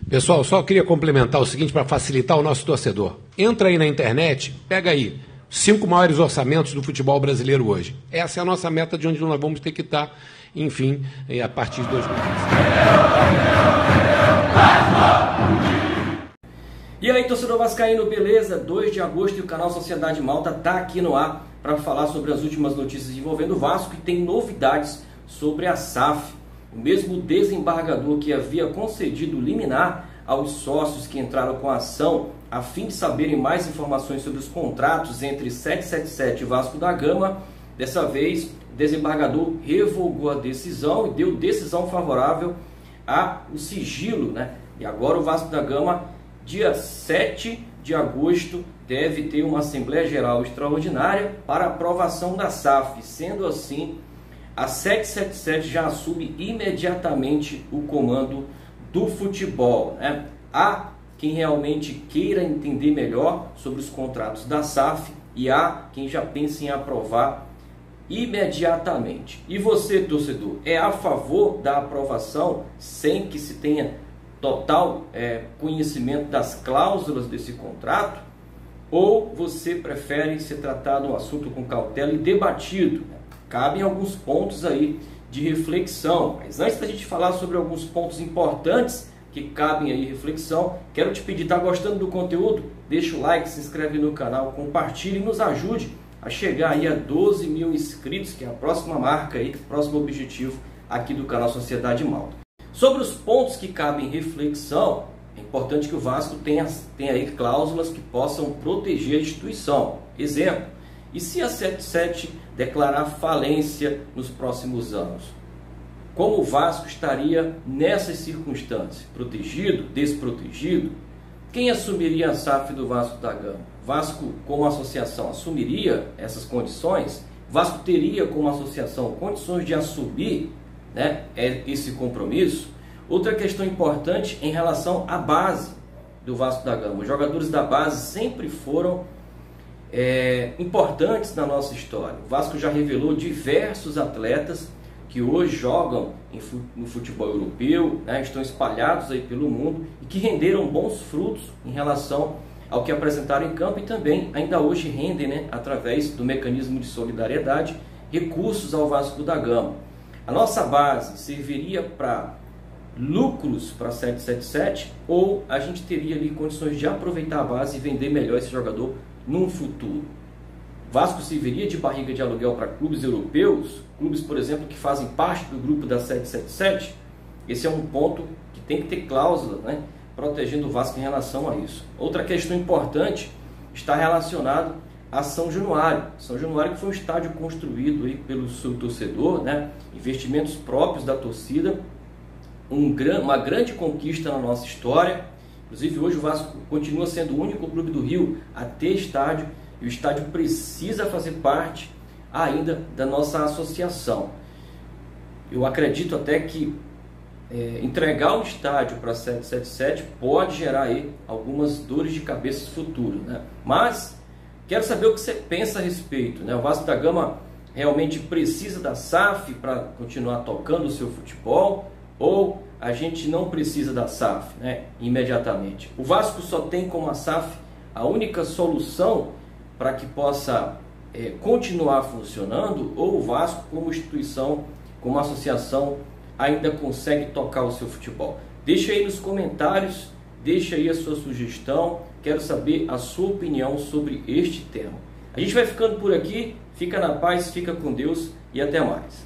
Pessoal, só queria complementar o seguinte para facilitar o nosso torcedor. Entra aí na internet, pega aí 5 maiores orçamentos do futebol brasileiro hoje. Essa é a nossa meta de onde nós vamos ter que estar, enfim, a partir de 2015. E aí, torcedor vascaíno, beleza? 2 de agosto e o canal Sociedade Malta está aqui no ar para falar sobre as últimas notícias envolvendo o Vasco e tem novidades sobre a SAF. O mesmo desembargador que havia concedido liminar aos sócios que entraram com a ação a fim de saberem mais informações sobre os contratos entre 777 e Vasco da Gama, dessa vez o desembargador revogou a decisão e deu decisão favorável ao sigilo, né? E agora o Vasco da Gama, dia 7 de agosto, deve ter uma Assembleia Geral Extraordinária para aprovação da SAF. Sendo assim, a 777 já assume imediatamente o comando do futebol, né? Há quem realmente queira entender melhor sobre os contratos da SAF e há quem já pense em aprovar imediatamente. E você, torcedor, é a favor da aprovação sem que se tenha total conhecimento das cláusulas desse contrato? Ou você prefere ser tratado um assunto com cautela e debatido? Cabem alguns pontos aí de reflexão, mas antes da gente falar sobre alguns pontos importantes que cabem aí reflexão, quero te pedir, tá gostando do conteúdo? Deixa o like, se inscreve no canal, compartilhe e nos ajude a chegar aí a 12 mil inscritos, que é a próxima marca aí, próximo objetivo aqui do canal Sociedade Malta. Sobre os pontos que cabem reflexão, é importante que o Vasco tenha aí cláusulas que possam proteger a instituição. Exemplo, e se a 77 declarar falência nos próximos anos? Como o Vasco estaria nessas circunstâncias? Protegido? Desprotegido? Quem assumiria a SAF do Vasco da Gama? Vasco, como associação, assumiria essas condições? Vasco teria, como associação, condições de assumir, né, esse compromisso? Outra questão importante em relação à base do Vasco da Gama. Os jogadores da base sempre foram importantes na nossa história. O Vasco já revelou diversos atletas que hoje jogam no futebol europeu, né, estão espalhados aí pelo mundo e que renderam bons frutos em relação ao que apresentaram em campo e também ainda hoje rendem, né, através do mecanismo de solidariedade, recursos ao Vasco da Gama. A nossa base serviria para lucros para 777 ou a gente teria ali condições de aproveitar a base e vender melhor esse jogador num futuro? Vasco serviria de barriga de aluguel para clubes europeus, clubes, por exemplo, que fazem parte do grupo da 777? Esse é um ponto que tem que ter cláusula, né, protegendo o Vasco em relação a isso. Outra questão importante está relacionada a São Januário. São Januário, que foi um estádio construído aí pelo seu torcedor, né, investimentos próprios da torcida, uma grande conquista na nossa história. Inclusive hoje o Vasco continua sendo o único clube do Rio a ter estádio e o estádio precisa fazer parte ainda da nossa associação. Eu acredito até que entregar o estádio para 777 pode gerar aí algumas dores de cabeça futuras, né? Mas quero saber o que você pensa a respeito, né? O Vasco da Gama realmente precisa da SAF para continuar tocando o seu futebol ou a gente não precisa da SAF, né, imediatamente? O Vasco só tem como a SAF a única solução para que possa continuar funcionando, ou o Vasco, como instituição, como associação, ainda consegue tocar o seu futebol? Deixa aí nos comentários, deixa aí a sua sugestão, quero saber a sua opinião sobre este tema. A gente vai ficando por aqui, fica na paz, fica com Deus e até mais.